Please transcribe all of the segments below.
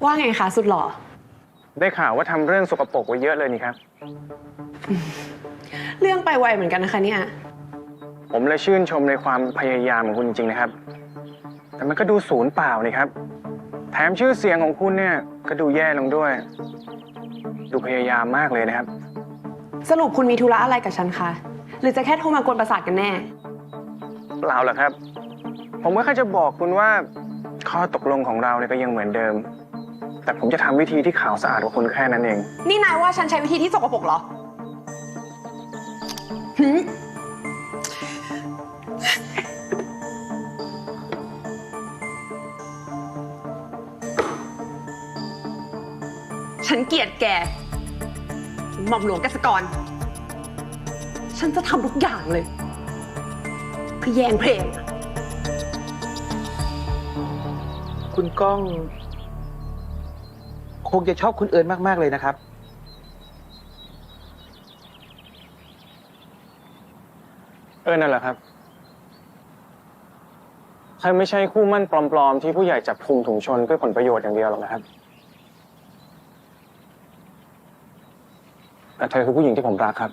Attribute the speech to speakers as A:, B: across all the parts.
A: ว่าไงคะสุดหล่อ
B: ได้ข่าวว่าทำเรื่องสกปรกไว้เยอะเลยนี่ครับ
A: เรื่องไปไวเหมือนกันนะคะเนี่ย
B: ผมเลยชื่นชมในความพยายามของคุณจริงๆนะครับ แต่มันก็ดูสูญเปล่านี่ครับ แถมชื่อเสียงของคุณเนี่ยก็ดูแย่ลงด้วย ดูพยายามมากเลยนะครับ
A: สรุปคุณมีธุระอะไรกับฉันคะหรือจะแค่โทรมากวนประสาทกันแน่
B: เปล่าหรอกครับ ผมก็แค่จะบอกคุณว่าข้อตกลงของเราเนี่ยก็ยังเหมือนเดิม แต่ผมจะทำวิธีที่ขาวสะอาดกว่าคุณแค่นั้นเอง
A: นี่นายว่าฉันใช้วิธีที่สกปรกเหรอหืมฉันเกลียดแกหม่อมหลวงกษกรฉันจะทำทุกอย่างเลยเพื่อแย่งเพลง
C: คุณก้องคงจะชอบคุณเอิญมากๆเลยนะครับ
B: นั่นแหละครับใครไม่ใช่คู่มั่นปลอมๆที่ผู้ใหญ่จับคุมถุงชนเพื่อผลประโยชน์อย่างเดียวหรอกนะครับแต่เธอคือผู้หญิงที่ผมรักครับ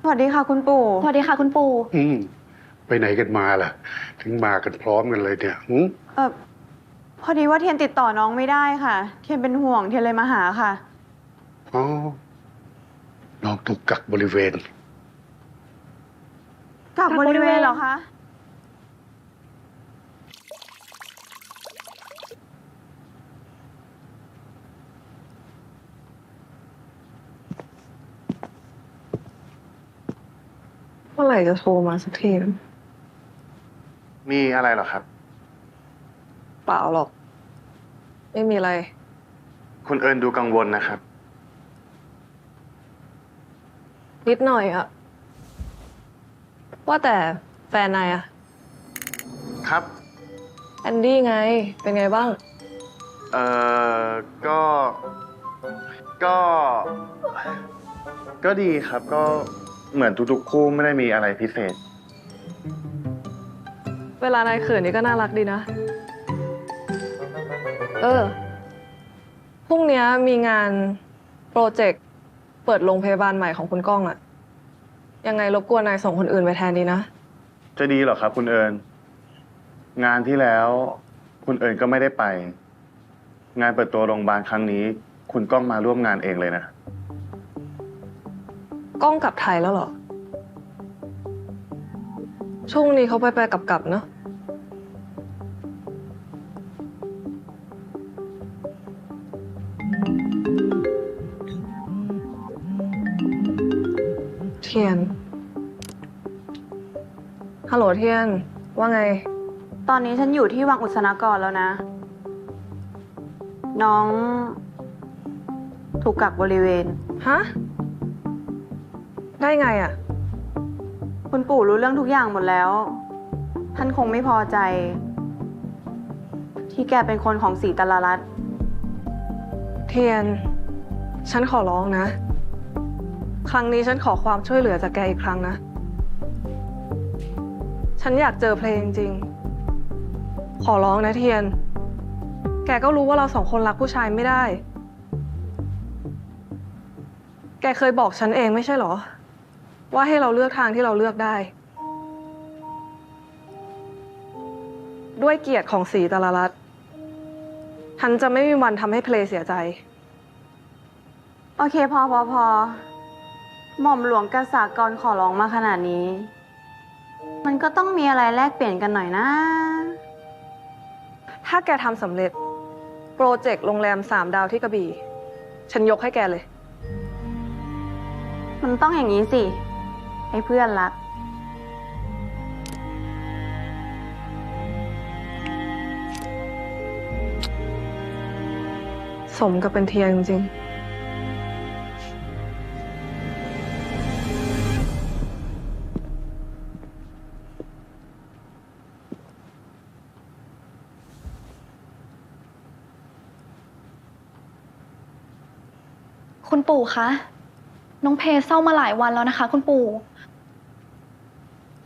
A: สวัสดีค่ะคุณปู่
D: สวัสดีค่ะคุณปู่
E: ไปไหนกันมาล่ะ ถึงมากันพร้อมกันเลยเนี่ย
F: พอดีว่าเทียนติดต่อน้องไม่ได้ค่ะเทียนเป็นห่วงเทียนเลยมาหาค่ะ
E: อ๋อน้องถูกกักบริเวณ
F: กับบริเวณเหรอคะ
A: เมื่อไหร่จะโทรมาสักที
B: มีอะไรหรอครับ
A: เปล่าหรอกไม่มีอะไร
B: คุณเอิญดูกังวลนะครับ
A: นิดหน่อยอะว่าแต่แฟนนายอะ
B: ครับ
A: แอนดี้ไงเป็นไงบ้าง
B: เอ่อก็ก็ดีครับก็เหมือนทุกๆคู่ไม่ได้มีอะไรพิเศษ
A: เวลานายเขินนี่ก็น่ารักดีนะพรุ่งนี้มีงานโปรเจกต์เปิดโรงพยาบาลใหม่ของคุณก้องอะยังไงรบกวนนายส่งคนอื่นไปแทนดีนะ
B: จะดีเหรอครับคุณเอิญงานที่แล้วคุณเอิญก็ไม่ได้ไปงานเปิดตัวโรงพยาบาลครั้งนี้คุณก้องมาร่วมงานเองเลยนะ
A: ก้องกลับไทยแล้วเหรอช่วงนี้เขาไปกลับเนอะเทียนฮัลโหลเทียน
D: ว่าไง
F: ตอนนี้ฉันอยู่ที่วังอุศนากรแล้วนะ น้องถูกกักบริเวณ
D: ฮะ ได้ไงอะ
F: คุณปู่รู้เรื่องทุกอย่างหมดแล้ว ท่านคงไม่พอใจ ที่แกเป็นคนของศรีตลารัตน์
D: เทียน ฉันขอร้องนะ ครั้งนี้ฉันขอความช่วยเหลือจากแกอีกครั้งนะ ฉันอยากเจอเพลงจริง ขอร้องนะเทียน แกก็รู้ว่าเราสองคนรักผู้ชายไม่ได้ แกเคยบอกฉันเองไม่ใช่เหรอ ว่าให้เราเลือกทางที่เราเลือกได้ ด้วยเกียรติของศรีตลารัตน์ฉันจะไม่มีวันทำให้เพลงเสียใจ
F: โอเคพอหม่อมหลวงกษากรขอร้องมาขนาดนี้ มันก็ต้องมีอะไรแลกเปลี่ยนกันหน่อยนะ
D: ถ้าแกทำสำเร็จ โปรเจกต์โรงแรม3 ดาวที่กระบี่ ฉันยกให้แกเลย
F: มันต้องอย่างนี้สิ ให้เพื่อนรัก
D: สมกับเป็นเทียนจริง
G: คุณปู่คะ น้องเพเศร้ามาหลายวันแล้วนะคะ คุณปู่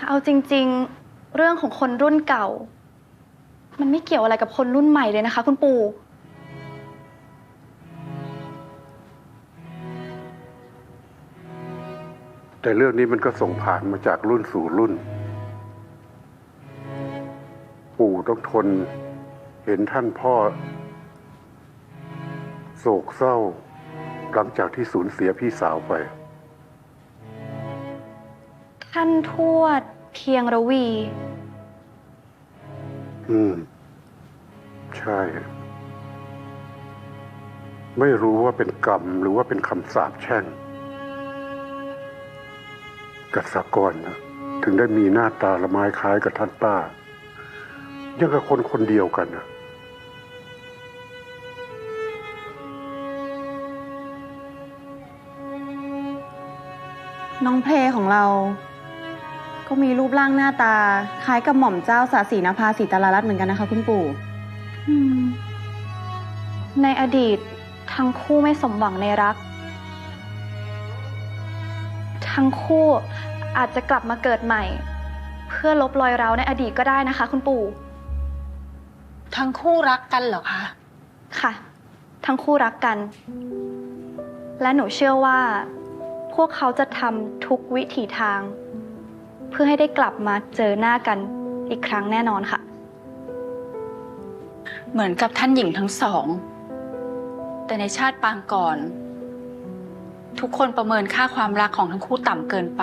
G: เอาจริงๆ เรื่องของคนรุ่นเก่า มันไม่เกี่ยวอะไรกับคนรุ่นใหม่เลยนะคะ คุณปู่
E: แต่เรื่องนี้มันก็ส่งผ่านมาจากรุ่นสู่รุ่น ปู่ต้องทนเห็นท่านพ่อโศกเศร้า หลังจากที่สูญเสียพี่สาวไป
G: ท่านทวดเพียงระวี
E: ใช่ ไม่รู้ว่าเป็นกรรมหรือว่าเป็นคำสาปแช่งกษากรนะถึงได้มีหน้าตาละไม้คล้ายกับท่านป้า ยังกับคนคนเดียวกันนะ
F: น้องเพลของเรา ก็มีรูปร่างหน้าตา คล้ายกับหม่อมเจ้าสาสีนภาศรีตลารัตน์เหมือนกันนะคะคุณปู่
G: ในอดีตทั้งคู่ไม่สมหวังในรัก ทั้งคู่อาจจะกลับมาเกิดใหม่ เพื่อลบรอยร้าวในอดีตก็ได้นะคะ คุณปู่
A: ทั้งคู่รักกันเหรอคะ
G: ค่ะ ทั้งคู่รักกัน และหนูเชื่อว่าพวกเขาจะทำทุกวิถีทาง เพื่อให้ได้กลับมาเจอหน้ากันอีกครั้งแน่นอนค่ะ
H: เหมือนกับท่านหญิงทั้งสอง แต่ในชาติปางก่อน ทุกคนประเมินค่าความรักของทั้งคู่ต่ำเกินไป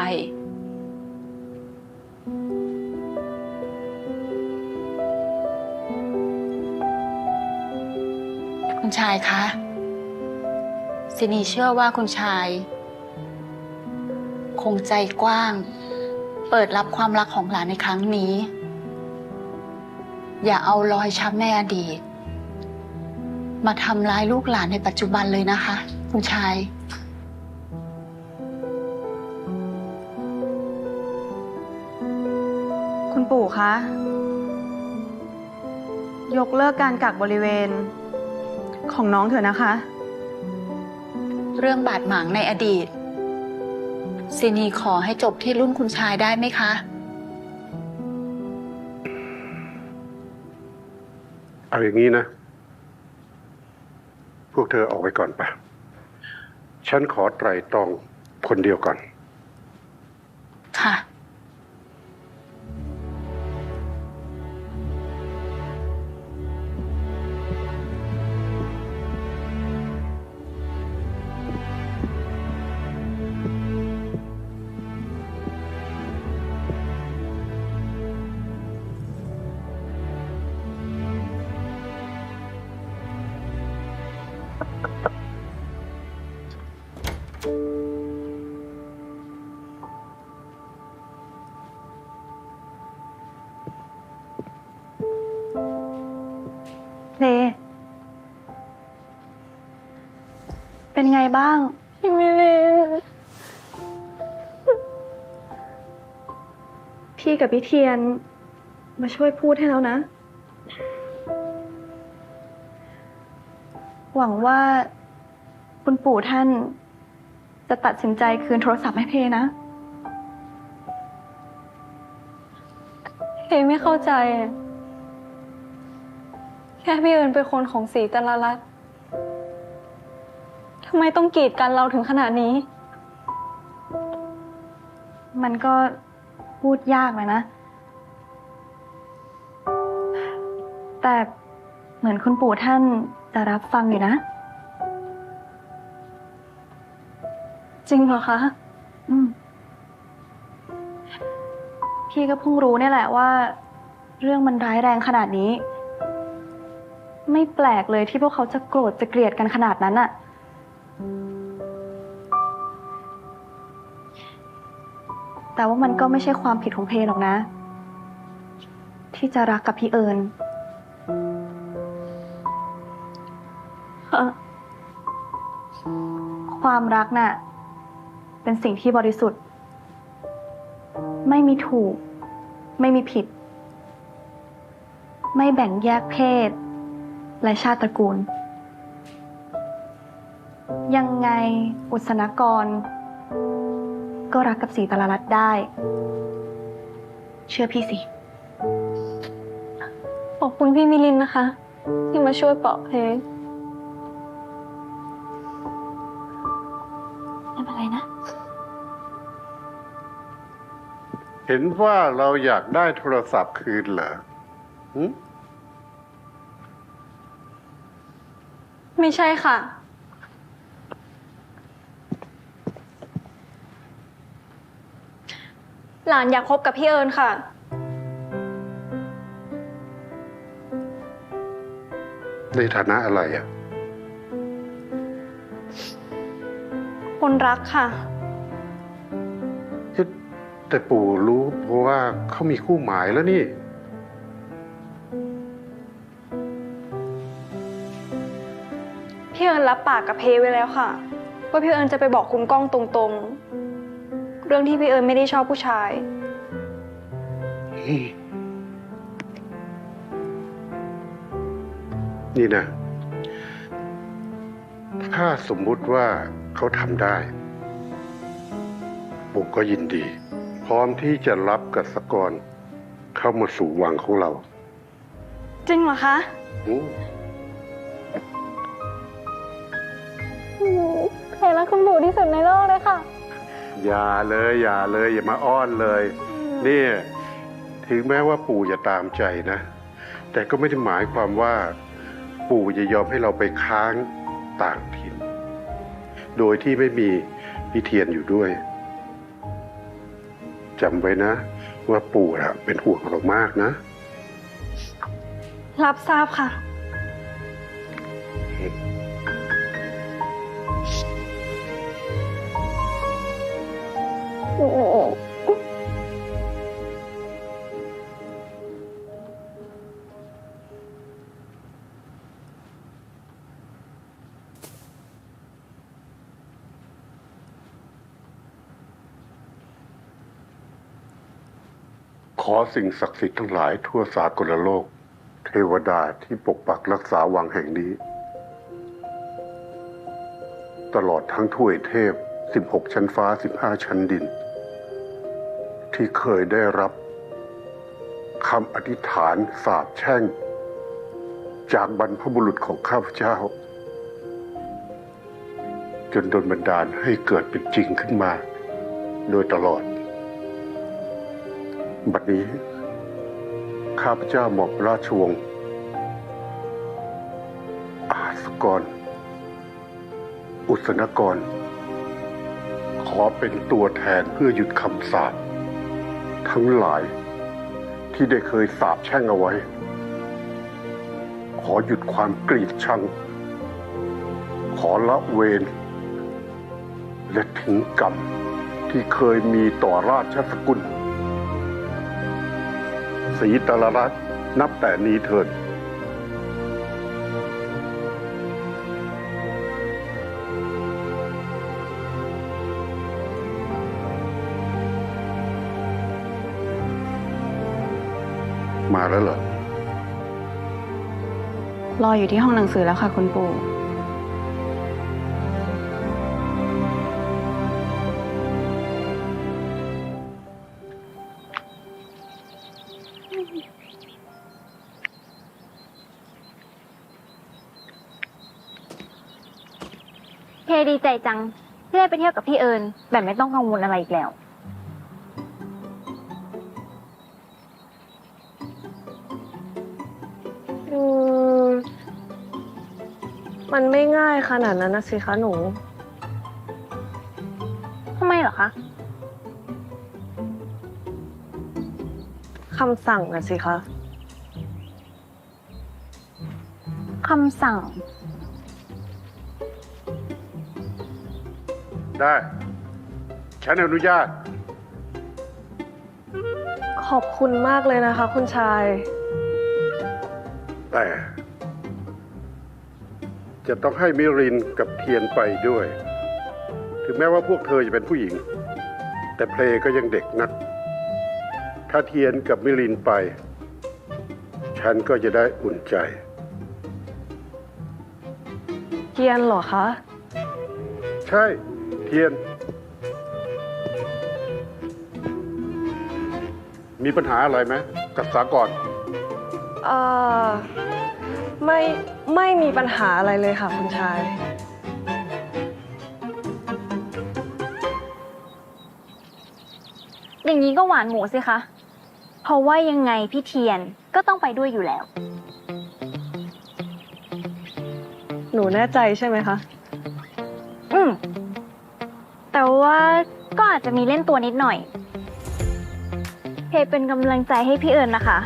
H: คุณชายคะซินีเชื่อว่าคุณชาย คงใจกว้าง เปิดรับความรักของหลานในครั้งนี้ อย่าเอารอยช้ำในอดีต มาทำร้ายลูกหลานในปัจจุบันเลยนะคะ คุณชาย
F: คุณปู่คะ ยกเลิกการกักบริเวณ ของน้องเถอะนะคะ
H: เรื่องบาดหมางในอดีตซินีขอให้จบที่รุ่นคุณชายได้ไหมคะ
E: เอาอย่างนี้นะ พวกเธอออกไปก่อนปะฉันขอไตร่ตรองคนเดียวก่อน
H: ค่ะ
G: เป็นไงบ้าง
D: พี่มิลิน พี่กับพี่เทียนมาช่วยพูดให้แล้วนะ
G: หวังว่าคุณปู่ท่านจะตัดสินใจคืนโทรศัพท์ให้เพนะ
D: เพไม่เข้าใจ แค่พี่เอิญเป็นคนของศรีตลรัตน์ทำไมต้องกีดกันเราถึงขนาดนี้
G: มันก็พูดยากเลยนะ แต่เหมือนคุณปู่ท่านจะรับฟังอยู่นะ
D: จริงเหรอคะ
G: อืม พี่ก็เพิ่งรู้เนี่ยแหละว่า เรื่องมันร้ายแรงขนาดนี้ ไม่แปลกเลยที่พวกเขาจะโกรธจะเกลียดกันขนาดนั้นอะแต่ว่ามันก็ไม่ใช่ความผิดของเพหรอกนะ ที่จะรักกับพี่เอิญ ความรักน่ะ เป็นสิ่งที่บริสุทธิ์ ไม่มีถูก ไม่มีผิด ไม่แบ่งแยกเพศ และชาติตระกูล ยังไงอุศนกร ก็รักกับศรีตลรัตน์ได้ เชื่อพี่สิ
D: ขอบคุณพี่มิลินนะคะ ที่มาช่วยปลอบเพ
G: ไม่เป็นไรนะ
E: เห็นว่าเราอยากได้โทรศัพท์คืนเหรอหึ
D: ไม่ใช่ค่ะ หลานอยากคบกับพี่เอิญค่ะ
E: ในฐานะอะไรอ่ะ
D: คนรักค่ะ
E: แต่ปู่รู้เพราะว่าเขามีคู่หมายแล้วนี่
D: พี่เอิญรับปากกับเพไว้แล้วค่ะ ว่าพี่เอิญจะไปบอกคุณก้องตรงๆ เรื่องที่พี่เอิญไม่ได้ชอบผู้ชาย
E: นี่นะ ถ้าสมมุติว่าเขาทำได้ ปู่ก็ยินดี พร้อมที่จะรับกษกรเข้ามาสู่วังของเรา
D: จริงเหรอคะ
E: อืม
D: เพรักคุณปู่ที่สุดในโลกเลยค่ะ
E: อย่าเลยอย่ามาอ้อนเลย นี่ ถึงแม้ว่าปู่จะตามใจนะ แต่ก็ไม่ได้หมายความว่า ปู่จะยอมให้เราไปค้างต่างถิ่น โดยที่ไม่มีพี่เทียนอยู่ด้วยจำไว้นะ ว่าปู่น่ะเป็นห่วงเรามากนะ
D: รับทราบค่ะ
E: ขอสิ่งศักดิ์สิทธิ์ทั้งหลายทั่วสากลโลก เทวดาที่ปกปักรักษาวังแห่งนี้ ตลอดทั้งถ้วยเทพ 16 ชั้นฟ้า 15 ชั้นดิน ที่เคยได้รับคำอธิษฐานสาปแช่ง จากบรรพบุรุษของข้าพเจ้า จนโดนบันดาลให้เกิดเป็นจริงขึ้นมา โดยตลอด บัดนี้ ข้าพเจ้าหม่อมราชวงศ์อาสกร อุศนกร ขอเป็นตัวแทนเพื่อหยุดคำสาปทั้งหลายที่ได้เคยสาปแช่งเอาไว้ ขอหยุดความเกลียดชัง ขอละเวรและทิ้งกรรมที่เคยมีต่อราชสกุลศรีตลรัตน์นับแต่นี้เถิด
D: พ
E: มาแล้วเหรอ
F: รออยู่ที่ห้องหนังสือแล้วค่ะคุณปู่
I: เคดีใจจังที่ได้ไปเที่ยวกับพี่เอิญแบบไม่ต้องกังวลอะไรอีกแล้ว
D: อืม มันไม่ง่ายขนาดนั้นนะสิคะหนู
I: ทำไมเหรอคะ
D: คำสั่งนะสิคะ
I: คำสั่ง
E: ได้ ฉันอนุญาต
D: ขอบคุณมากเลยนะคะ คุณชาย
E: แต่ จะต้องให้มิรินกับเทียนไปด้วย ถึงแม้ว่าพวกเธอจะเป็นผู้หญิง แต่เพลงก็ยังเด็กนัก ถ้าเทียนกับมิรินไป ฉันก็จะได้อุ่นใจ
D: เทียนเหรอคะ
E: ใช่เทียน มีปัญหาอะไรไหมกับสากร
D: เอ่อ ไม่มีปัญหาอะไรเลยค่ะคุณชาย
I: อย่างนี้ก็หวานหมูสิคะ เพราะว่ายังไงพี่เทียนก็ต้องไปด้วยอยู่แล้ว
D: หนูแน่ใจใช่ไหมคะ
I: แต่ว่าก็อาจจะมีเล่นตัวนิดหน่อยเพเป็นกำลังใจให้พี่เอิญนะคะ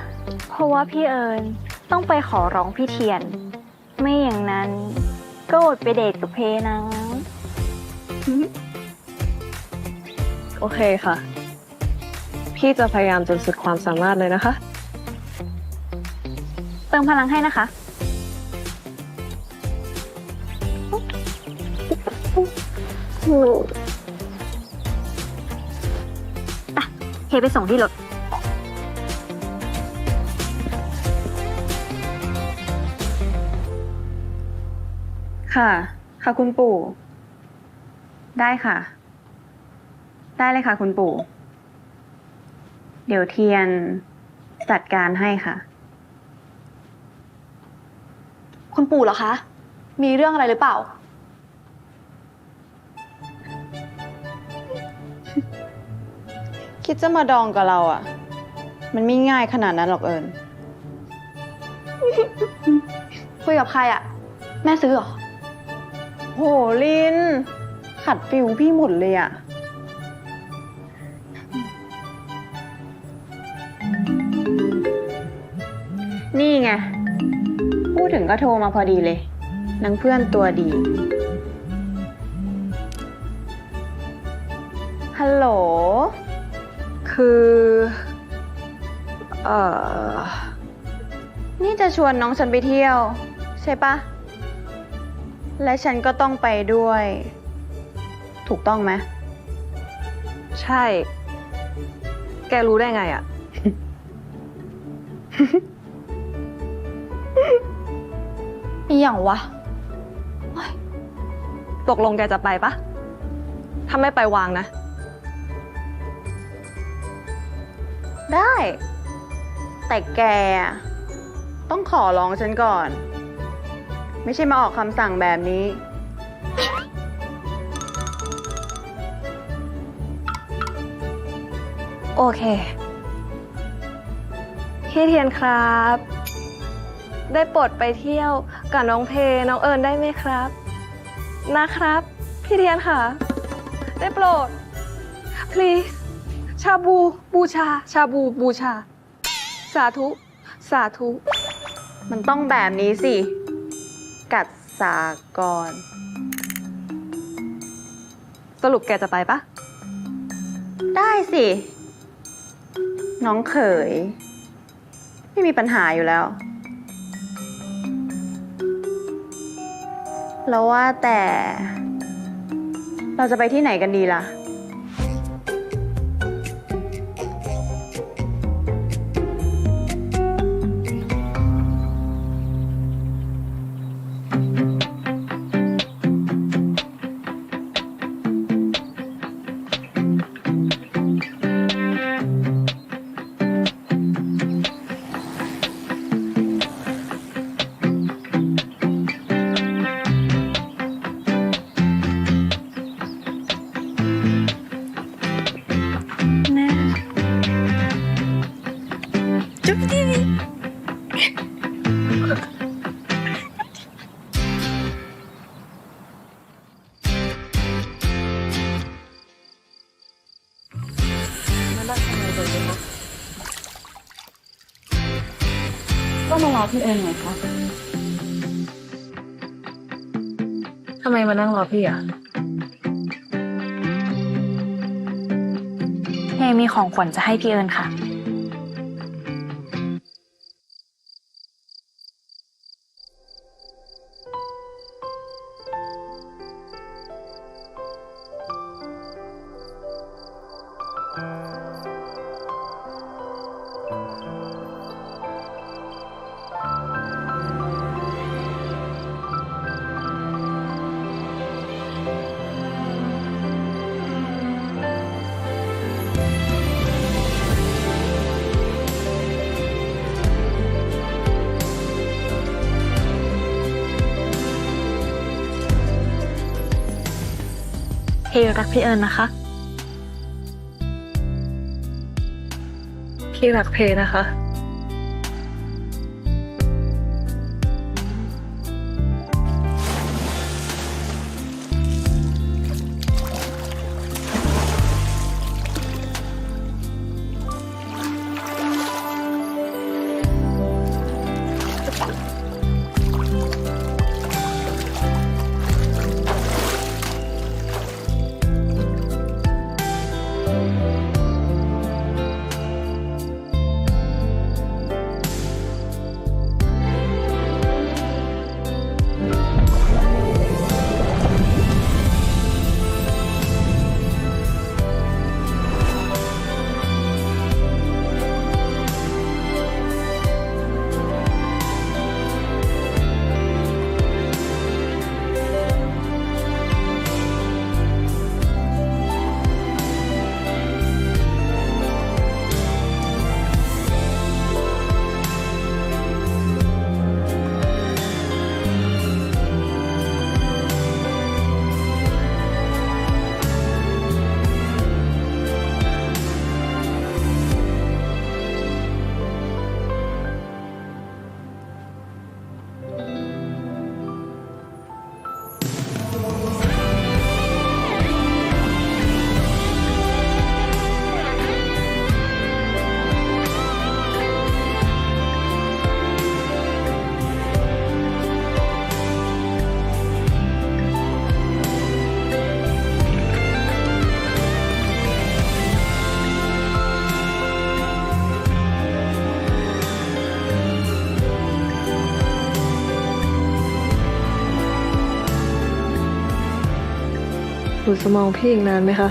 I: เพราะว่าพี่เอิญต้องไปขอร้องพี่เทียน ไม่อย่างนั้นก็อดไปเดทกับเพนะ
D: โอเคค่ะ พี่จะพยายามจนสุดความสามารถเลยนะคะ
I: เติมพลังให้นะคะ เพไปส่งที่รถ
F: ค่ะ ค่ะคุณปู่ ได้ค่ะ ได้เลยค่ะคุณปู่ เดี๋ยวเทียนจัดการให้ค่ะ
G: คุณปู่เหรอคะ มีเรื่องอะไรหรือเปล่า
F: คิดจะมาดองกับเราอ่ะ มันไม่ง่ายขนาดนั้นหรอกเอิญ
G: คุยกับใครอะแม่ซื้อเหรอ
F: โหลิน ขัดฟิวพี่หมดเลยอ่ะ นี่ไง พูดถึงก็โทรมาพอดีเลยนางเพื่อนตัวดี ฮัลโหล
D: คือ
F: นี่จะชวนน้องฉันไปเที่ยว ใช่ปะ และฉันก็ต้องไปด้วย ถูกต้องไหม
D: ใช่ แกรู้ได้ไงอะ
G: อีหยังวะ
D: ตกลงแกจะไปปะ ถ้าไม่ไปวางนะ
F: ได้ แต่แกอะต้องขอร้องฉันก่อน ไม่ใช่มาออกคำสั่งแบบนี้
D: โอเค พี่เทียนครับ ได้โปรดไปเที่ยวกับน้องเพน้องเอิญได้ไหมครับ นะครับ พี่เทียนค่ะ ได้โปรด please ชาบูบูชา ชาบูบูชา สาธุ สาธุ
F: มันต้องแบบนี้สิ กัดสากร
D: สรุปแกจะไปปะ
F: ได้สิ น้องเขย ไม่มีปัญหาอยู่แล้ว แล้วว่าแต่ เราจะไปที่ไหนกันดีล่ะ
I: ก็มารอพี่เอิญไงคะทำไมมานั่งรอพี่อ่ะเฮมีของขวัญจะให้พี่เอิญค่ะ เฮรักพี่เอิญนะคะ พี่รักเพนะคะ หนูจะมองพี่อีกนานไหมคะ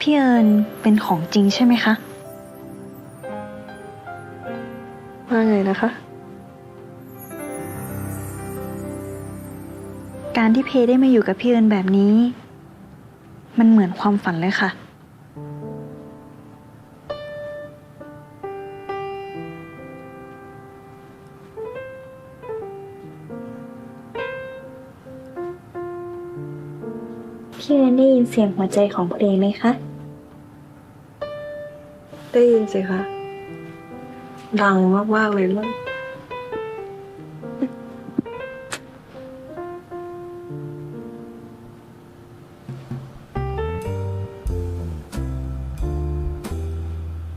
F: พี่เอิญเป็นของจริงใช่ไหมคะ
I: ว่าไงนะคะ
F: การที่เพได้มาอยู่กับพี่เอิญแบบนี้ มันเหมือนความฝันเลยค่ะ
I: พี่เอิญได้ยินเสียงหัวใจของเพลงไหมคะ
D: ได้ยินสิคะ ดังมากๆเลยมั้ง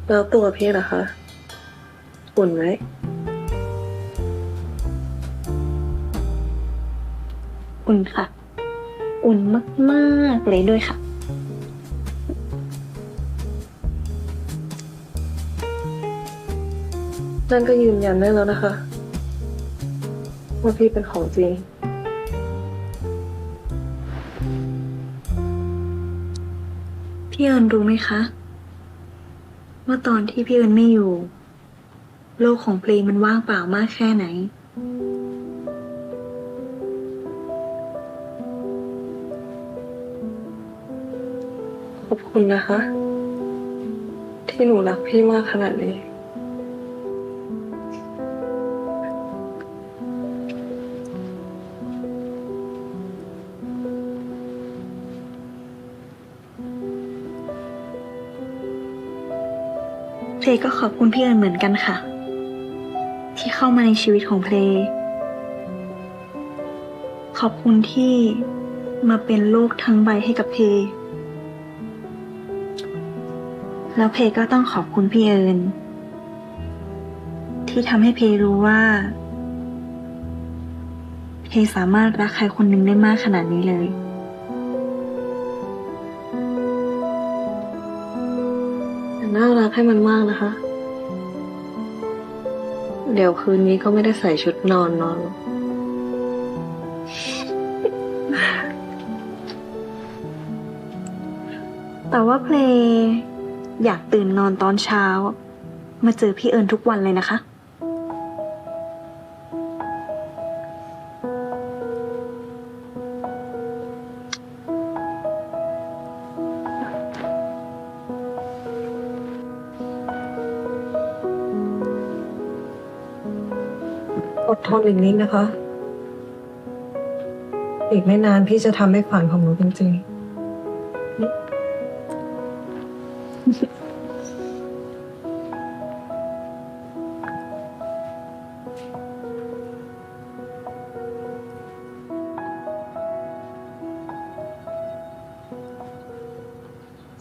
D: แล้วตัวพี่ล่ะคะ อุ่นไหม
I: อุ่นค่ะ อุ่นมากๆเลยด้วยค่ะ
D: นั่นก็ยืนยันได้แล้วนะคะ ว่าพี่เป็นของจริง
F: พี่เอิญรู้ไหมคะ ว่าตอนที่พี่เอิญไม่อยู่ โลกของเพลงมันว่างเปล่ามากแค่ไหน
D: ขอบคุณนะคะ ที่หนูรักพี่มากขนาดนี้
F: เพลงก็ขอบคุณพี่เอิญเหมือนกันค่ะ ที่เข้ามาในชีวิตของเพลงขอบคุณที่
I: มาเป็นโลกทั้งใบให้กับเพ แล้วเพก็ต้องขอบคุณพี่เอิญที่ทำให้เพรู้ว่า เพสามารถรักใครคนหนึ่งได้มากขนาดนี้เลย
D: น่ารักให้มันมากนะคะ เดี๋ยวคืนนี้ก็ไม่ได้ใส่ชุดนอนหรอก
I: แต่ว่าเพลงอยากตื่นนอนตอนเช้า มาเจอพี่เอิญทุกวันเลยนะคะ
J: อดทนอีกนิดนะคะ อีกไม่นานพี่จะทำให้ฝันของหนูจริงๆ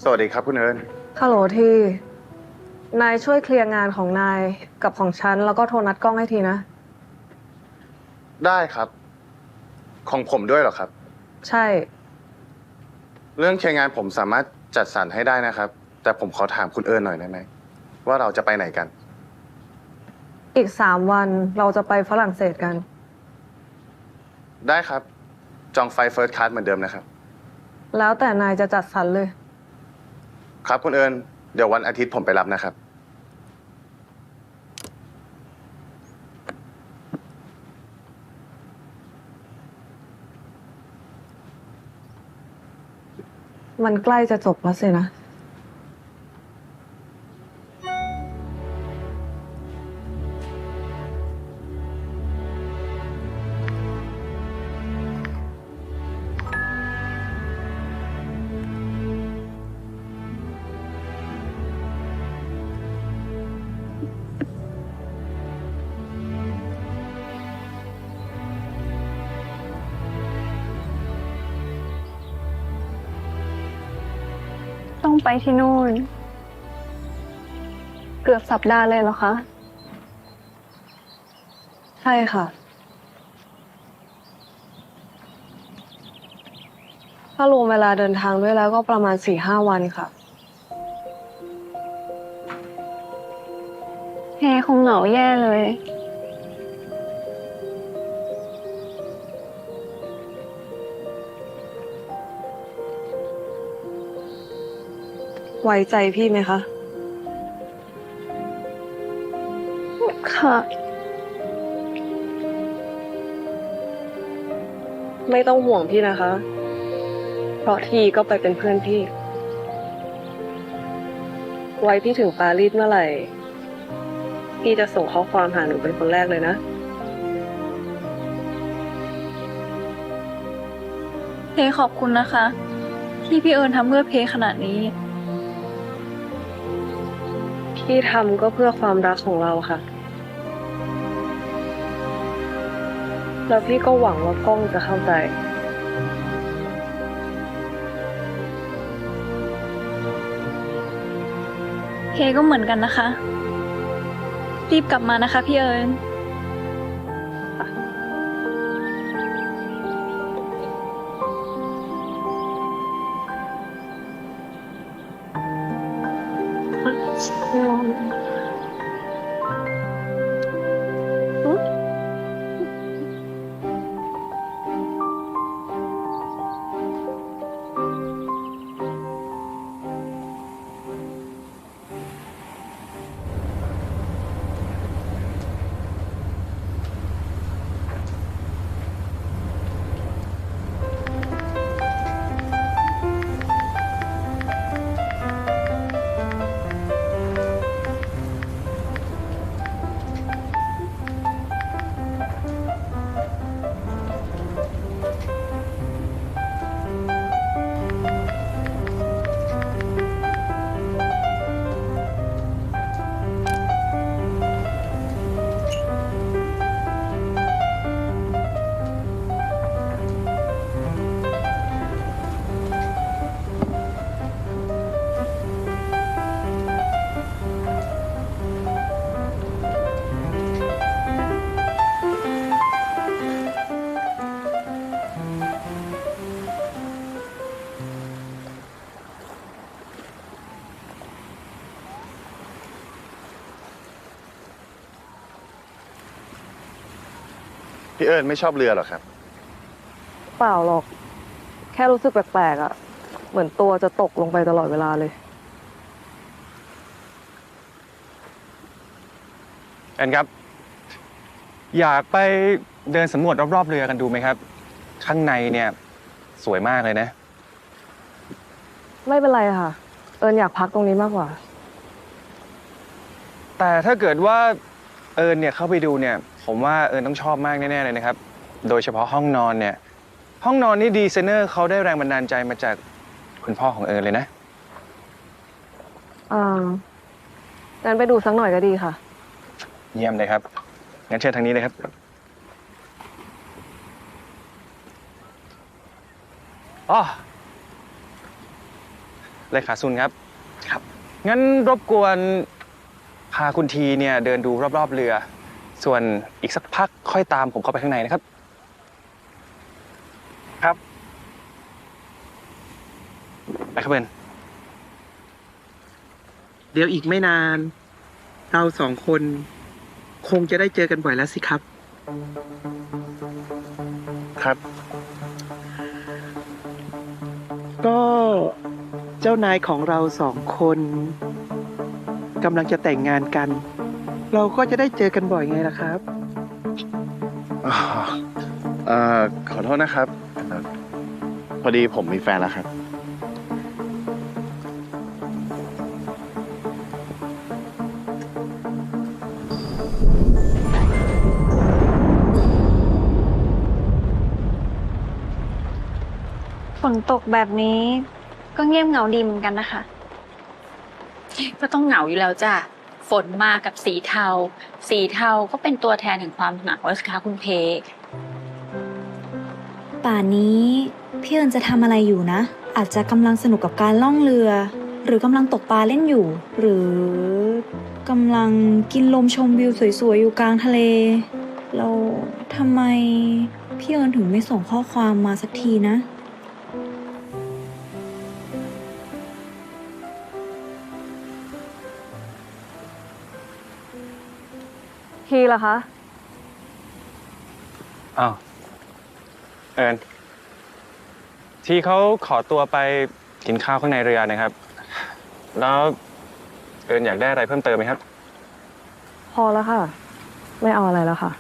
B: สวัสดีครับคุณเอิญ
D: ฮัลโหลทีนายช่วยเคลียร์งานของนายกับของฉัน แล้วก็โทรนัดกล้องให้ทีนะ
B: ได้ครับ ของผมด้วยเหรอครับ
D: ใช่
B: เรื่องเคลียร์งานผมสามารถจัดสรรให้ได้นะครับ แต่ผมขอถามคุณเอิญหน่อยได้ไหมว่าเราจะไปไหนกัน
D: อีก3 วันเราจะไปฝรั่งเศสกัน
B: ได้ครับ จองไฟเฟิร์สคลาสเหมือนเดิมนะครับ
D: แล้วแต่นายจะจัดสรรเลย
B: ครับคุณเอิญเดี๋ยววันอาทิตย์ผมไปรับนะครับ
D: มันใกล้จะจบแล้วสินะ
I: ต้องไปที่นู่น เกือบสัปดาห์เลยเหรอคะ
D: ใช่ค่ะ ถ้ารวมเวลาเดินทางด้วยแล้วก็ประมาณ 4-5 วันค่ะ
I: เพคงเหงาแย่เลย
D: ไว้ใจพี่ไหมคะ
I: ค่ะ
D: ไม่ต้องห่วงพี่นะคะ เพราะทีก็ไปเป็นเพื่อนพี่ ไว้พี่ถึงปารีสเมื่อไหร่ พี่จะส่งข้อความหาหนูเป็นคนแรกเลยนะ
I: เพขอบคุณนะคะ ที่พี่เอิญทำเพื่อเพขนาดนี้
D: พี่ทำก็เพื่อความรักของเราค่ะ แล้วพี่ก็หวังว่ากล้องจะเข้าใจ
I: เพก็เหมือนกันนะคะ รีบกลับมานะคะพี่เอิญ
D: พ
K: พี่เอิญไม่ชอบเรือหรอครับ
J: เปล่าหรอก แค่รู้สึกแปลกๆอะเหมือนตัวจะตกลงไปตลอดเวลาเลย
B: เอิญครับ อยากไปเดินสำรวจรอบๆเรือกันดูไหมครับ ข้างในเนี่ยสวยมากเลยนะ
J: ไม่เป็นไรค่ะ เอิญอยากพักตรงนี้มากกว่า
B: แต่ถ้าเกิดว่าเอิญเนี่ยเข้าไปดูเนี่ย ผมว่าเอิญต้องชอบมากแน่ๆเลยนะครับ โดยเฉพาะห้องนอนเนี่ย ห้องนอนนี่ดีไซเนอร์เขาได้แรงบันดาลใจมาจากคุณพ่อของเอิญเลยนะ
J: งั้นไปดูสักหน่อยก็ดีค่ะ
B: เยี่ยมเลยครับ งั้นเชิญทางนี้เลยครับ อ๋อเลขาซุนครับ ครับ งั้นรบกวนพาคุณทีเนี่ยเดินดูรอบๆเรือ ส่วนอีกสักพักค่อยตามผมเข้าไปข้างในนะครับ ครับ ไปครับเอิญ
C: เดี๋ยวอีกไม่นาน เราสองคนคงจะได้เจอกันบ่อยแล้วสิครับ
K: ครับ
C: ก็เจ้านายของเราสองคนกำลังจะแต่งงานกัน เราก็จะได้เจอกันบ่อยไงล่ะครับ
K: ขอโทษนะครับพอดีผมมีแฟนแล้วครับ
I: ฝนตกแบบนี้ก็เงียบเหงาดีเหมือนกันนะคะ
H: ก็ต้องเหงาอยู่แล้วจ้ะ ฝนมากับสีเทา สีเทาก็เป็นตัวแทนแห่งความเหงาสิคะคุณเพ
L: ป่านนี้พี่เอิญจะทำอะไรอยู่นะ อาจจะกำลังสนุกกับการล่องเรือ หรือกำลังตกปลาเล่นอยู่ หรือกำลังกินลมชมวิวสวยๆอยู่กลางทะเลแล้วทำไมพี่เอิญถึงไม่ส่งข้อความมาสักทีนะ
J: ทีล่ะคะ
B: อ้าว เอิญที่เขาขอตัวไปกินข้าวข้างในเรือนะครับ แล้วเอิญอยากได้อะไรเพิ่มเติมไหมครับ
J: พอแล้วค่ะ ไม่เอาอะไรแล้วค่ะ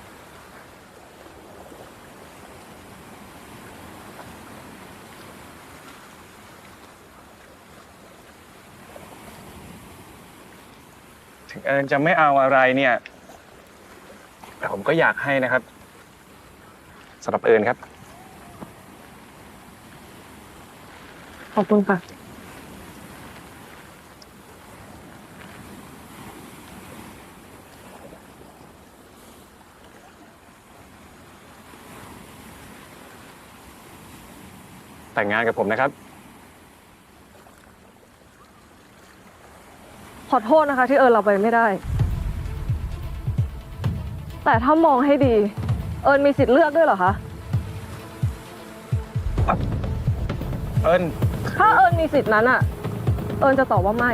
B: ถึงเอิญจะไม่เอาอะไรเนี่ย แต่ผมก็อยากให้นะครับสำหรับเอิญครับ
J: ขอบคุณค่ะ
B: แต่งงานกับผมนะครับ
J: ขอโทษนะคะ ที่เอิญเราไปไม่ได้ แต่ถ้ามองให้ดี เอิญมีสิทธิ์เลือกด้วยเหรอคะ
B: เอิญ
J: ถ้าเอิญมีสิทธิ์นั้นอะเอิญจะตอบว่าไม่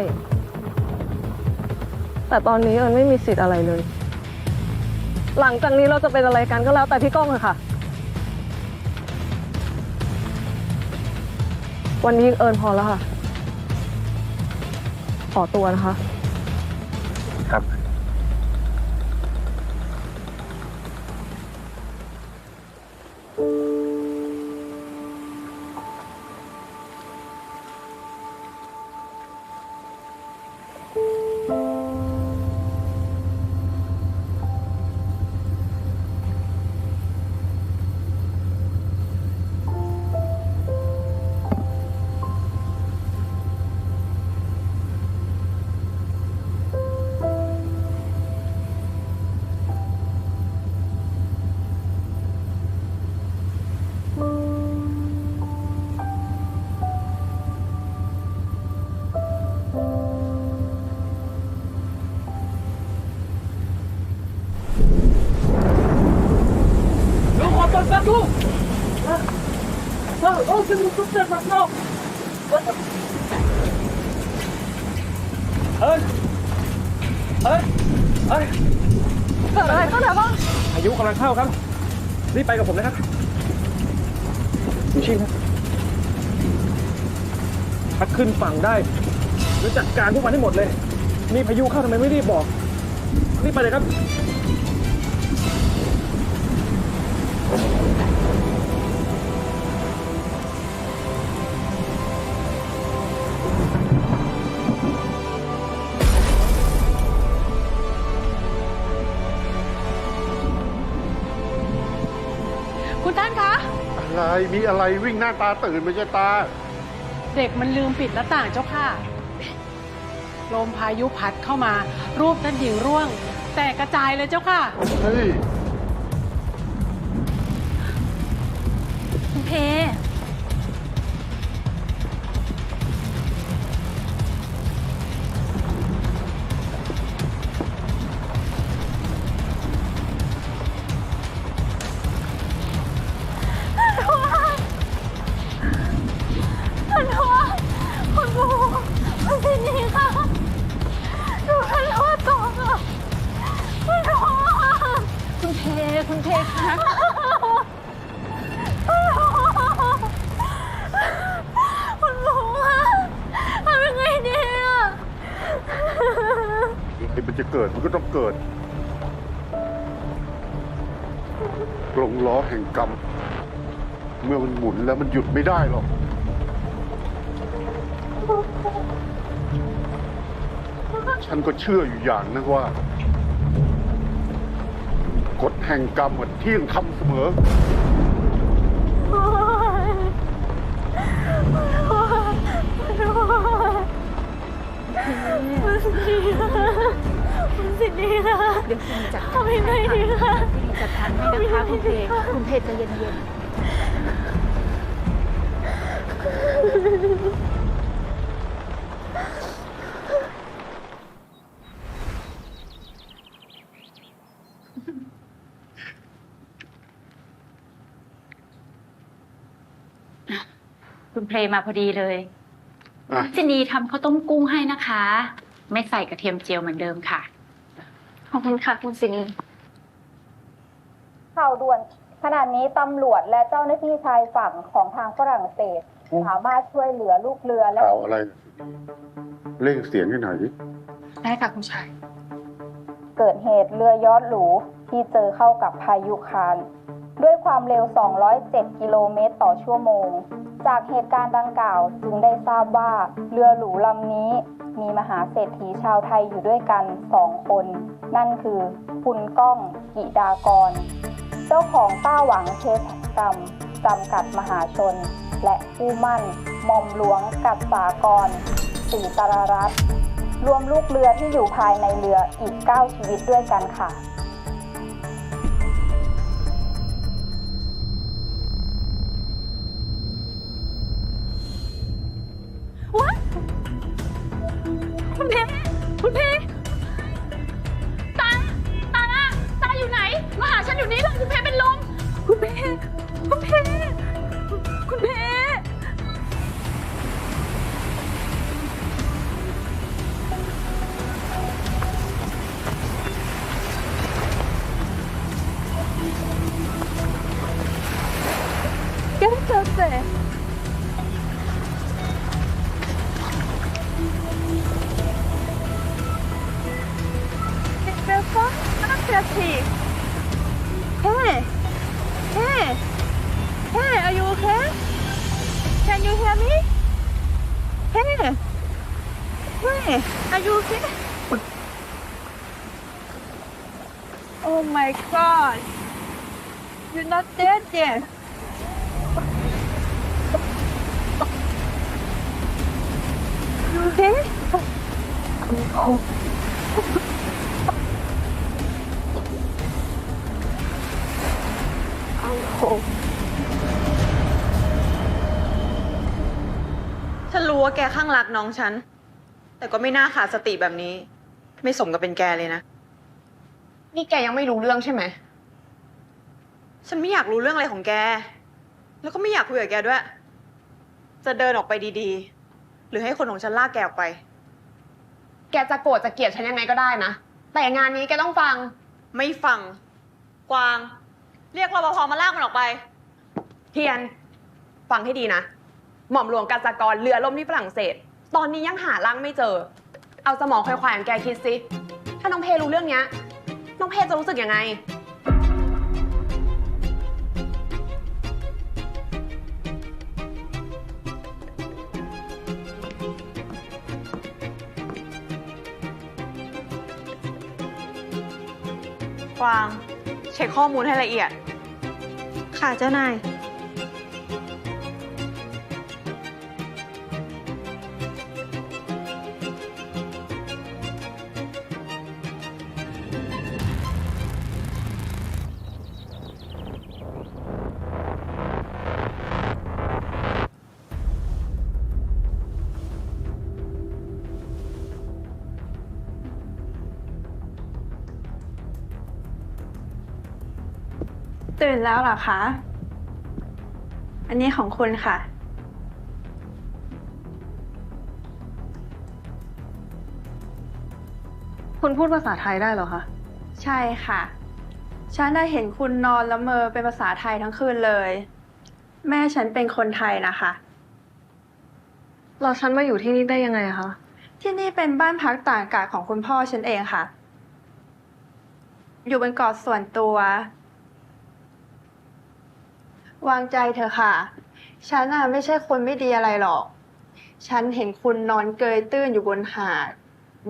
J: แต่ตอนนี้เอิญไม่มีสิทธิ์อะไรเลย หลังจากนี้เราจะเป็นอะไรกันก็แล้วแต่พี่ก้องเลยค่ะ วันนี้เอิญพอแล้วค่ะ ขอตัวนะคะ
B: ครับ
J: เกิดอะไรขึ้นเหรอบ้าง
B: พายุกำลังเข้าครับ รีบไปกับผมนะครับชูชีพครับพัดขึ้นฝั่งได้แล้วจัดการพวกมันให้หมดเลย นี่พายุเข้าทำไมไม่รีบบอก รีบไปเลยครับ
H: คุณท่านคะ
E: อะไรมีอะไรวิ่งหน้าตาตื่นไม่ใช่ตา
M: เด็กมันลืมปิดหน้าต่างเจ้าค่ะ ลมพายุพัดเข้ามา รูปท่านหญิงร่วง แตกกระจายเลยเจ้าค่ะ
E: เฮ้ย
H: คุณเพ
I: คุณพ่อคุณปู่มันสินี่ค่ะดูท่านรอดก่อนอ่ะคุณพ่อ
H: คุณเพคะ
I: คุณพ่อคุณปู่อะทำยังไงดีอ่ะ
E: ไอ้มันจะเกิดมันก็ต้องเกิดกลงล้อแห่งกรรม เมื่อมันหมุนแล้วมันหยุดไม่ได้หรอก ฉันก็เชื่ออยู่อย่างนะว่ากฎแห่งกรรมมันเที่ยงธรรมเสมอ
I: คุณสินีค่ะ
H: เดี๋ยวคุณจัด
I: ทำยังไงดีคะ
H: จัดการให้นะคะคุณเพคุณเพใจเย็นๆคุณเพมาพอดีเลย
E: อ่ะ
H: จินีทำข้าวต้มกุ้งให้นะคะ ไม่ใส่กระเทียมเจียวเหมือนเดิมค่ะ
I: ขอบคุณค่ะคุณสินี
N: ข่าวด่วนขณะนี้ตำรวจและเจ้าหน้าที่ชายฝั่งของทางฝรั่งเศส สามารถช่วยเหลือลูกเรือและ
E: ข่าวอะไร เร่งเสียงให้หน่อยดิ
H: ได้ค่ะคุณชาย
N: เกิดเหตุเรือยอชต์หรูที่เจอเข้ากับพายุคารด้วยความเร็ว 207 กิโลเมตรต่อชั่วโมง จากเหตุการณ์ดังกล่าวจึงได้ทราบว่าเรือหรูลำนี้มีมหาเศรษฐีชาวไทยอยู่ด้วยกัน2 คน นั่นคือคุณก้องกิดากร เจ้าของต้าหวังเทศกรรมจำกัดมหาชน และผู้มั่นหม่อมหลวงกัสสากรศรีตรรัตน์รวมลูกเรือที่อยู่ภายในเรืออีก 9 ชีวิตด้วยกันค่ะ
H: คุณเพคุณเพตาอยู่ไหน มาหาฉันอยู่นี่เลยคุณเพเป็นลมคุณเพคุณเพคุณเพ
I: Hey, are you okay? Can you hear me? Hey, are you okay? Oh my God, you're not dead yet. You okay? Oh.
A: ฉันรู้ว่าแกข้างรักน้องฉัน แต่ก็ไม่น่าขาดสติแบบนี้ ไม่สมกับเป็นแกเลยนะ
J: นี่แกยังไม่รู้เรื่องใช่ไหม
A: ฉันไม่อยากรู้เรื่องอะไรของแก แล้วก็ไม่อยากคุยกับแกด้วย จะเดินออกไปดีๆ หรือให้คนของฉันลากแกออกไป
J: แกจะโกรธจะเกลียดฉันยังไงก็ได้นะ แต่งานนี้แกต้องฟัง
A: ไม่ฟัง กวาง เรียกรปภมาลากมันออกไป เทียน ฟังให้ดีนะ หม่อมหลวงกาญจกรเรือล่มที่ฝรั่งเศส ตอนนี้ยังหาร่างไม่เจอ เอาสมองควายๆของแกคิดสิ ถ้าน้องเพรู้เรื่องเนี้ย น้องเพจะรู้สึกยังไง กวาง เช็คข้อมูลให้ละเอียด
D: ค่ะเจ้านาย ตื่นแล้วเหรอคะ อันนี้ของคุณค่ะ
J: คุณพูดภาษาไทยได้เหรอคะ
D: ใช่ค่ะ ฉันได้เห็นคุณนอนละเมอเป็นภาษาไทยทั้งคืนเลย แม่ฉันเป็นคนไทยนะคะ
J: เราฉันมาอยู่ที่นี่ได้ยังไงคะ
D: ที่นี่เป็นบ้านพักต่างอากาศของคุณพ่อฉันเองค่ะ อยู่บนเกาะส่วนตัว วางใจเถอะค่ะ ฉันไม่ใช่คนไม่ดีอะไรหรอก ฉันเห็นคุณนอนเกยตื้นอยู่บนหาด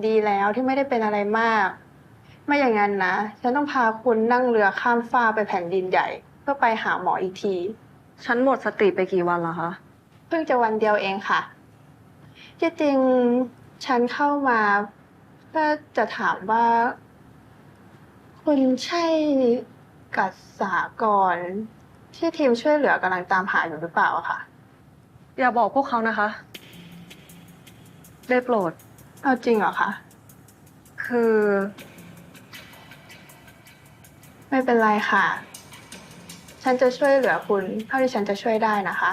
D: ดีแล้วที่ไม่ได้เป็นอะไรมาก ไม่อย่างนั้นนะ ฉันต้องพาคุณนั่งเรือข้ามฟากไปแผ่นดินใหญ่ เพื่อไปหาหมออีกที
J: ฉันหมดสติไปกี่วันแล้วคะ
D: เพิ่งจะวันเดียวเองค่ะ ที่จริงฉันเข้ามาเพื่อจะถามว่า คุณใช่กัษากรที่ทีมช่วยเหลือกำลังตามหาอยู่หรือเปล่าอะค่ะ
J: อย่าบอกพวกเขานะคะ ได้โปรด
D: เอาจริงเหรอคะ
J: คือ
D: ไม่เป็นไรค่ะ ฉันจะช่วยเหลือคุณเท่าที่ฉันจะช่วยได้นะคะ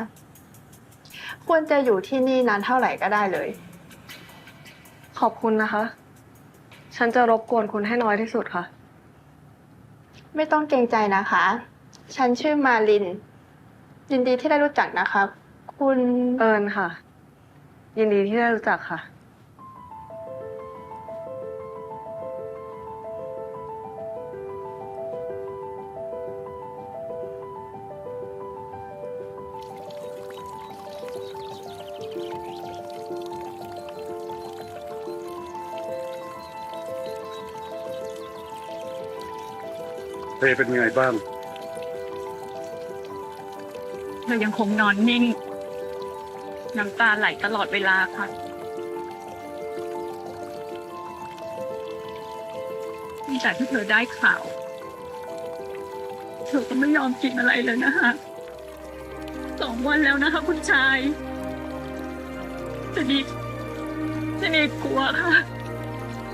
D: ควรจะอยู่ที่นี่นานเท่าไหร่ก็ได้เลย
J: ขอบคุณนะคะ ฉันจะรบกวนคุณให้น้อยที่สุดค่ะ
D: ไม่ต้องเกรงใจนะคะ ฉันชื่อมาลิน ยินดีที่ได้รู้จักนะคะ คุณ
J: เอิญค่ะ ยินดีที่ได้รู้จักค่ะ
E: เพเป็นไงบ้าง
H: เธอยังคงนอนนิ่ง น้ำตาไหลตลอดเวลาค่ะตั้งแต่ที่เธอได้ข่าว เธอก็ไม่ยอมกินอะไรเลยนะคะ2 วันแล้วนะคะคุณชายจะดีกลัวค่ะ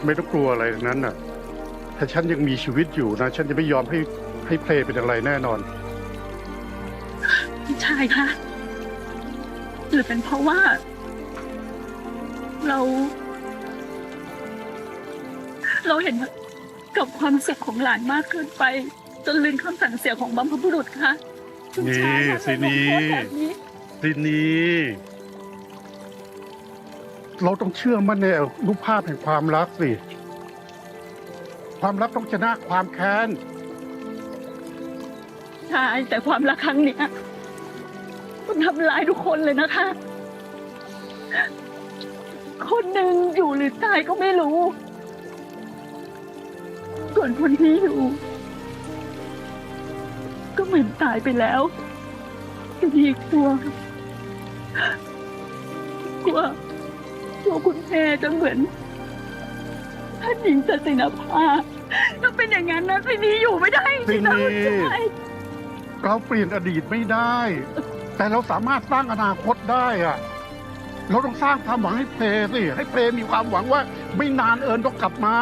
E: ไม่ต้องกลัวอะไรทั้งนั้นน่ะ ถ้าฉันยังมีชีวิตอยู่นะ ฉันจะไม่ยอมให้เพลเป็นอะไรแน่นอน
H: คุณชายคะหรือเป็นเพราะว่า เราเห็นกับความสุขของหลานมากเกินไป จนลืมคำสั่งเสียของบรรพบุรุษคะคุณชายคะ
E: สินี
H: ทำไมต้องโพสต์แบบนี้
E: สินีเราต้องเชื่อมั่นในอนุภาพแห่งความรักสิ ความรักต้องชนะความแค้น
H: ใช่แต่ความรักครั้งเนี้ยมันทำลายทุกคนเลยนะคะ คนหนึ่งอยู่หรือตายก็ไม่รู้ ส่วนคนที่อยู่ ก็เหมือนตายไปแล้วก็ดีกลัวคุณแพรจะเหมือนท่านหญิงศศินภาถ้าเป็นอย่างนั้นนะสินีอยู่ไม่ได้จริงๆนะคุณชาย
E: เราเปลี่ยนอดีตไม่ได้ แต่เราสามารถสร้างอนาคตได้อะเราต้องสร้างความหวังให้เพลสิ ให้เพลมีความหวังว่าไม่นานเอิญต้องกลับมา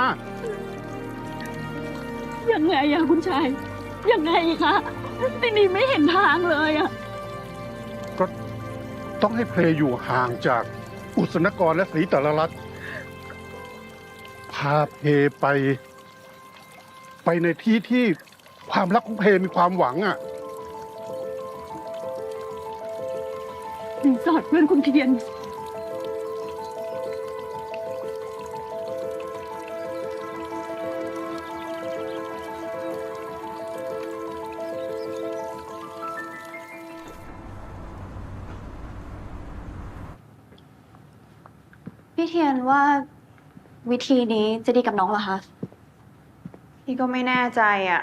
H: ยังไงอะคุณชาย ยังไงคะสินีไม่เห็นทางเลยอะ
E: ก็ต้องให้เพลอยู่ห่างจากอุศนกรและศรีตรรัตน์พาเพไปในที่ที่คว ความรักของเพมีความหวังอ่ะ
H: รีสอร์ทเพื่อนคุณเทียน
G: พี่เทียนว่าวิธีนี้จะดีกับน้องเหรอคะ
D: พี่ก็ไม่แน่ใจอ่ะ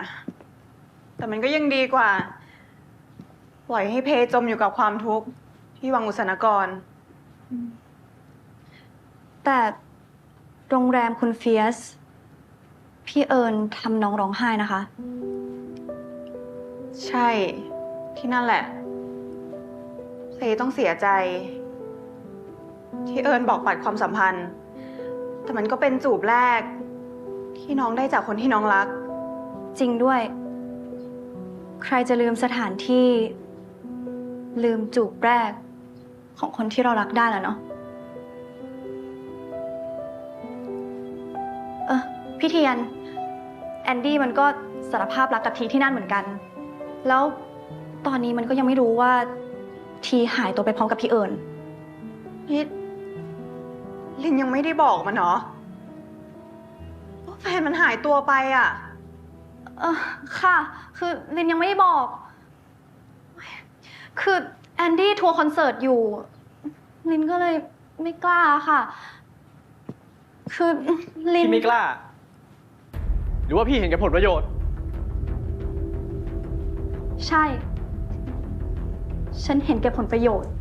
D: แต่มันก็ยังดีกว่า ปล่อยให้เพจมอยู่กับความทุกข์ที่วังอุษนกร
G: แต่โรงแรมคุณเฟียส พี่เอิญทำน้องร้องไห้นะคะ
D: ใช่ ที่นั่นแหละเพต้องเสียใจ ที่เอิญบอกปัดความสัมพันธ์ แต่มันก็เป็นจูบแรก ที่น้องได้จากคนที่น้องรัก
G: จริงด้วย ใครจะลืมสถานที่ ลืมจูบแรก ของคนที่เรารักได้ล่ะเนาะพี่เทียน แอนดี้มันก็สารภาพรักกับทีที่นั่นเหมือนกัน แล้วตอนนี้มันก็ยังไม่รู้ว่าทีหายตัวไปพร้อมกับพี่เอิญ
D: นี่ลินยังไม่ได้บอกมันเหรอว่าแฟนมันหายตัวไปอ่ะ
G: ค่ะ คือลินยังไม่ได้บอก คือแอนดี้ทัวร์คอนเสิร์ตอยู่ ลินก็เลยไม่กล้าค่ะ คือลิน
O: พี่ไม่กล้า หรือว่าพี่เห็นแก่ผลประโยชน์
G: ใช่ ฉันเห็นแก่ผลประโยชน์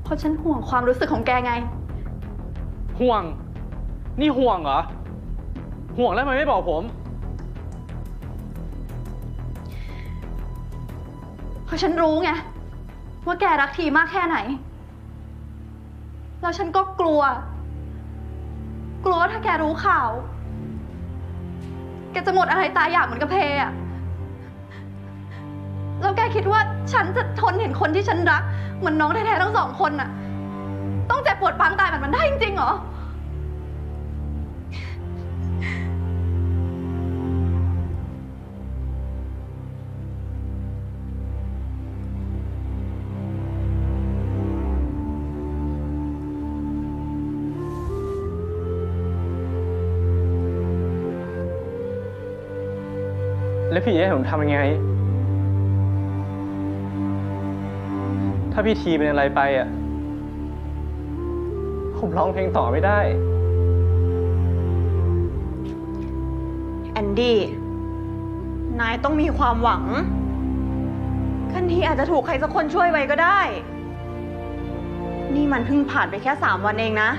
G: เพราะฉันห่วงความรู้สึกของแกไง
O: ห่วง นี่ห่วงเหรอ ห่วงแล้วทำไมไม่บอกผม
G: เพราะฉันรู้ไงว่าแกรักทีมากแค่ไหน แล้วฉันก็กลัวว่าถ้าแกรู้ข่าว แกจะหมดอะไรตายอยากเหมือนกับเพอะแล้วแกคิดว่าฉันจะทนเห็นคนที่ฉันรักเหมือนน้องแท้ๆทั้งสองคนน่ะ ต้องเจ็บปวดปางตายแบบมันได้จริงๆเหรอ
O: แล้วพี่จะให้ผมทำยังไง ถ้าพี่ทีเป็นอะไรไปอ่ะ ผมร้องเพลงต่อไม่ได้
D: แอนดี้ นายต้องมีความหวังคันทีอาจจะถูกใครสักคนช่วยไว้ก็ได้ นี่มันเพิ่งผ่านไปแค่3 วันเองนะ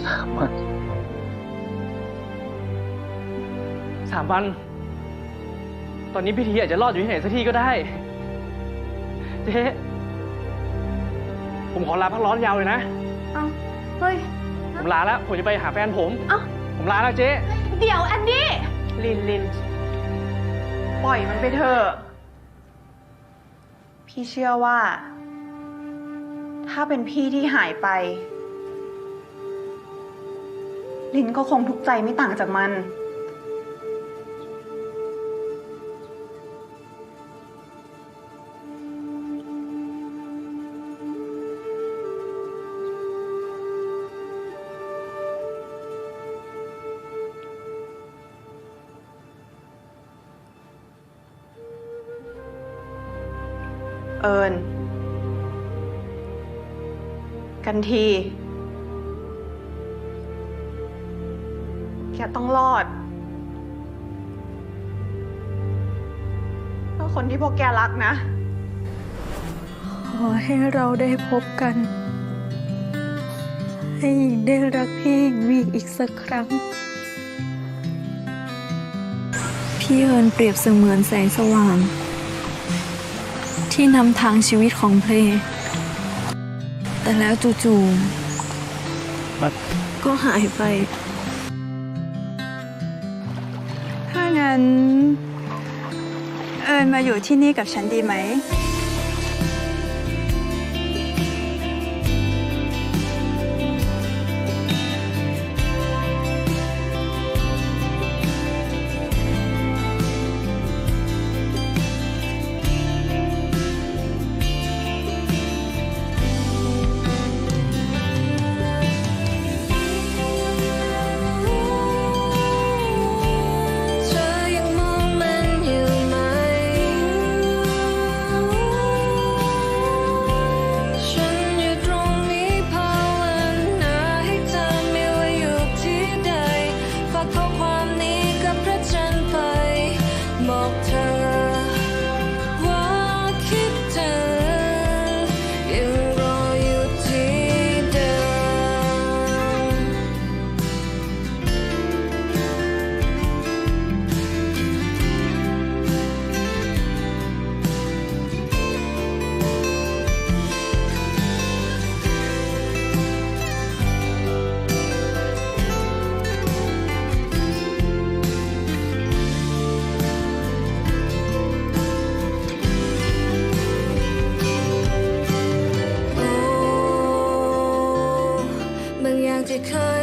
O: 3 วัน 3 วัน ตอนนี้พี่ทีอาจจะรอดอยู่ที่ไหนสักที่ก็ได้ เจ๊ผมขอลาพักร้อนยาวเลยนะ
G: เฮ้ย
O: ผมลาแล้ว ผมจะไปหาแฟนผม
G: เอ้า
O: ผมลาแล้วเจ๊
G: เดี๋ยวแอนดี้
D: ลิน ปล่อยมันไปเถอะ พี่เชื่อว่า ถ้าเป็นพี่ที่หายไป ลินก็คงทุกข์ใจไม่ต่างจากมัน เอิญกันทีแกต้องรอดเพื่อคนที่พวกแกรักนะ
L: ขอให้เราได้พบกัน ให้หญิงได้รักพี่หญิงวีอีกสักครั้ง พี่เอิญเปรียบเสมือนแสงสว่าง ที่นำทางชีวิตของเพลงแต่แล้วจู่ๆก็หายไป
D: ถ้างั้น เอิญมาอยู่ที่นี่กับฉันดีไหม
L: พ
P: เคย